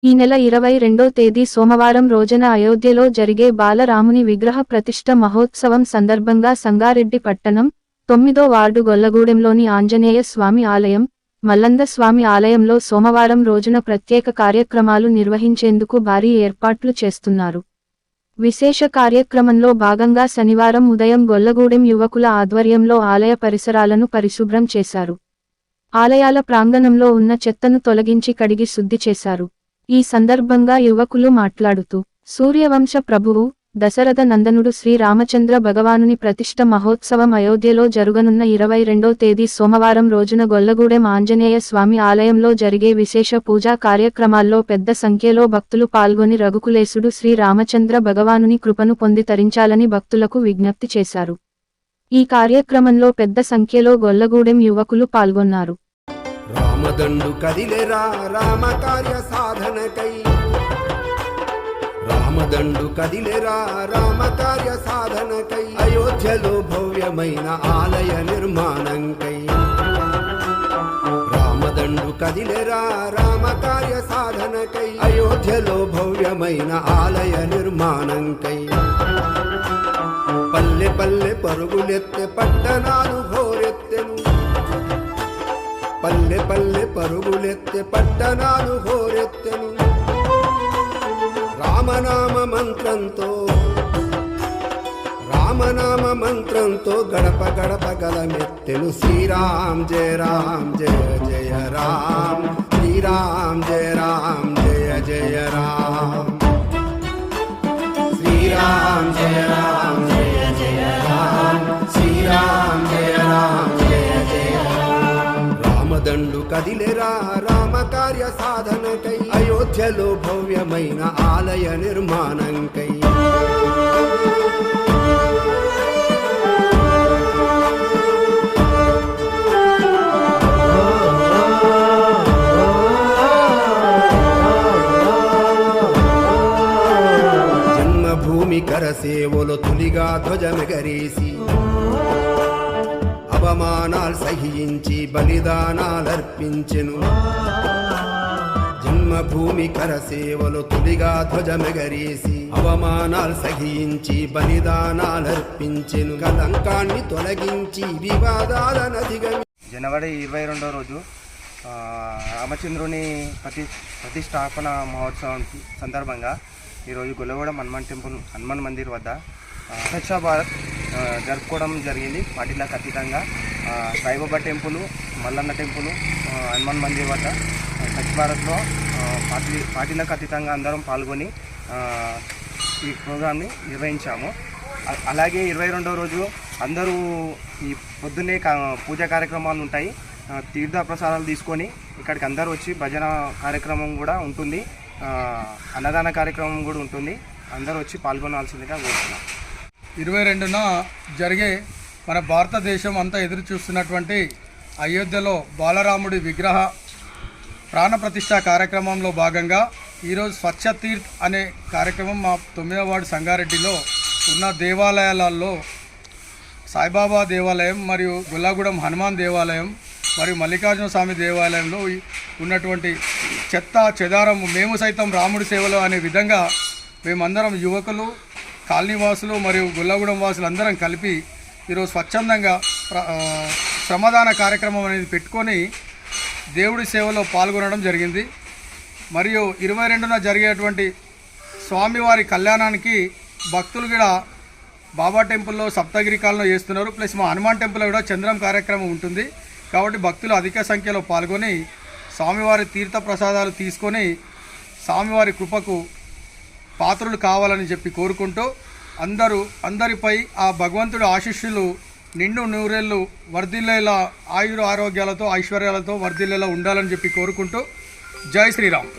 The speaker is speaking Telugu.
ఈ నెల 22వ తేదీ సోమవారం రోజున అయోధ్యలో జరిగే బాలరాముని విగ్రహ ప్రతిష్ఠ మహోత్సవం సందర్భంగా సంగారెడ్డి పట్టణం 9వ వార్డు గొల్లగూడెంలోని ఆంజనేయ స్వామి ఆలయం, మల్లంద స్వామి ఆలయంలో సోమవారం రోజున ప్రత్యేక కార్యక్రమాలు నిర్వహించేందుకు భారీ ఏర్పాట్లు చేస్తున్నారు. విశేష కార్యక్రమంలో భాగంగా శనివారం ఉదయం గొల్లగూడెం యువకుల ఆధ్వర్యంలో ఆలయ పరిసరాలను పరిశుభ్రం చేశారు. ఆలయాల ప్రాంగణంలో ఉన్న చెత్తను తొలగించి కడిగి శుద్ధి చేశారు. ఈ సందర్భంగా యువకులు మాట్లాడుతూ, సూర్యవంశ ప్రభువు, దశరథ నందనుడు శ్రీ రామచంద్ర భగవానుని ప్రతిష్ఠ మహోత్సవం అయోధ్యలో జరుగనున్న 22వ తేదీ సోమవారం రోజున గొల్లగూడెం ఆంజనేయ స్వామి ఆలయంలో జరిగే విశేష పూజా కార్యక్రమాల్లో పెద్ద సంఖ్యలో భక్తులు పాల్గొని రఘుకులేశుడు శ్రీ రామచంద్ర భగవానుని కృపను పొంది తరించాలని భక్తులకు విజ్ఞప్తి చేశారు. ఈ కార్యక్రమంలో పెద్ద సంఖ్యలో గొల్లగూడెం యువకులు పాల్గొన్నారు. రామదండు కదిలేరా రామ కార్య సాధనకై, రామదండు కదిలేరా రామ కార్య సాధనకై, అయోధ్యలో భవ్యమైన ఆలయ నిర్మాణంకై. రామదండు కదిలేరా రామ కార్య సాధనకై, అయోధ్యలో భవ్యమైన ఆలయ నిర్మాణంకై. పల్లె పల్లె పరుగులెత్తె పట్టణాలు హోరెత్తెను, పల్లె పల్లె పరుగులెత్తె పట్టణాలు హోరెత్తెను. రామనామ మంత్రంతో, రామనామ మంత్రంతో గడప గడప గలమెత్తెను. శ్రీరామ్ జయ రామ్ జయ జయ రామ్, శ్రీరామ్ జయ రామ్ జయ జయ రామ్, శ్రీరామ్ జయ రామ్ జయ జయ రామ్, శ్రీరామ్ జయ రామ్ జయ జయ రామ్. రామదండు కదిలేరా రామ కార్య సాధనకై, అయోధ్యలో భవ్యమైన ఆలయ నిర్మాణంకై. జన్మభూమి కరసేవలో తొలిగా ధ్వజమెగరేసి, అవమానాలు సహించి బలిదానాలర్పించెను. జన్మభూమి కరసేవలో తొలిగా ధ్వజమెగరేసి, అవమానాలు సహించి బలిదానాలర్పించెను. కలంకాన్ని తొలగించి వివాదాలను అధిగమించి జనవరి 22వ రోజు రామచంద్రుని ప్రతిష్టాపన మహోత్సవం సందర్భంగా ఈరోజు గొల్లగూడెం హనుమాన్ మందిర్ వద్ద స్వచ్ఛ భారత్ జరుపుకోవడం జరిగింది. వాటిలకు అతీతంగా సాయిబాబా టెంపుల్, మల్లన్న టెంపుల్, హనుమాన్ మందిర్ వద్ద స్వచ్ఛ భారత్లో పార్టీలకు అతీతంగా అందరం పాల్గొని ఈ ప్రోగ్రామ్ని నిర్వహించాము. అలాగే 22వ రోజు అందరూ ఈ పొద్దున్నే పూజా కార్యక్రమాలు ఉంటాయి. తీర్థ ప్రసాదాలు తీసుకొని ఇక్కడికి అందరూ వచ్చి భజన కార్యక్రమం కూడా ఉంటుంది, అన్నదాన కార్యక్రమం కూడా ఉంటుంది. అందరూ వచ్చి పాల్గొనాల్సిందిగా కోరుతున్నాం. 22న జరిగే మన భారతదేశం అంతా ఎదురు చూస్తున్నటువంటి అయోధ్యలో బాలరాముడి విగ్రహ ప్రాణప్రతిష్ఠ కార్యక్రమంలో భాగంగా ఈరోజు స్వచ్ఛ తీర్థ్ అనే కార్యక్రమం మా 9వ వార్డు సంగారెడ్డిలో ఉన్న దేవాలయాలలో సాయిబాబా దేవాలయం మరియు గొల్లగూడెం హనుమాన్ దేవాలయం మరియు మల్లికార్జున స్వామి దేవాలయంలో ఉన్నటువంటి చెత్త చెదారం మేము సైతం రాముడి సేవలో అనే విధంగా మేమందరం యువకులు, కాలనీవాసులు మరియు గొల్లగూడెం వాసులు అందరం కలిపి ఈరోజు స్వచ్ఛందంగా శ్రమదాన కార్యక్రమం అనేది పెట్టుకొని దేవుడి సేవలో పాల్గొనడం జరిగింది. మరియు 22న జరిగేటువంటి స్వామివారి కళ్యాణానికి భక్తులు కూడా బాబా టెంపుల్లో సప్తగిరి కాలంలో చేస్తున్నారు. ప్లస్ మా హనుమాన్ టెంపుల్లో కూడా చంద్రం కార్యక్రమం ఉంటుంది. కాబట్టి భక్తులు అధిక సంఖ్యలో పాల్గొని స్వామివారి తీర్థ ప్రసాదాలు తీసుకొని స్వామివారి కృపకు పాత్రులు కావాలని చెప్పి కోరుకుంటూ అందరిపై ఆ భగవంతుడి ఆశీస్సులు నిండు నూరేళ్ళు వర్ధిల్లేలా ఆయుర ఆరోగ్యాలతో ఐశ్వర్యాలతో వర్ధిల్లేలా ఉండాలని చెప్పి కోరుకుంటూ జై శ్రీరామ్.